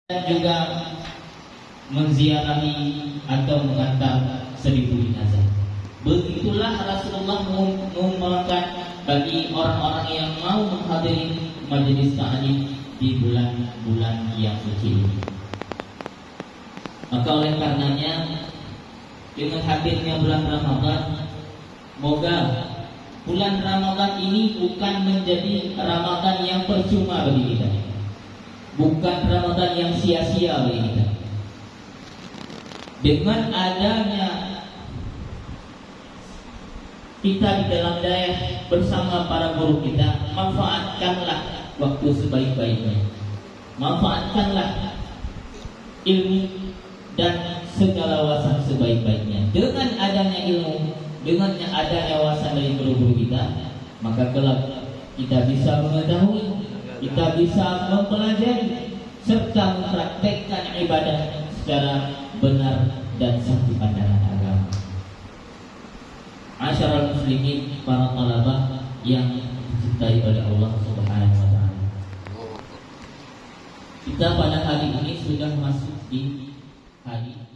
juga menziarahi atau mengantar 1000 jenazah. Begitulah Rasulullah mengumpulkan bagi orang-orang yang mau menghadiri majelis ta'lim di bulan-bulan yang suci ini. Maka oleh karenanya dengan hadirnya bulan Ramadan, semoga bulan Ramadan ini bukan menjadi Ramadan yang percuma bagi kita, bukan Ramadan yang sia-sia bagi kita. Dengan adanya kita di dalam daerah bersama para guru kita, manfaatkanlah waktu sebaik-baiknya, manfaatkanlah ilmu dan segala wawasan sebaik-baiknya. Dengan adanya ilmu, dengan adanya wawasan dari guru-guru kita, maka kelak kita bisa mengetahui, kita bisa mempelajari serta mempraktekkan ibadah secara benar dan satu pandangan agama. Asyaral muslimin, para talabah yang dicintai oleh Allah Subhanahu wa taala. Kita pada hari ini sudah masuk di hari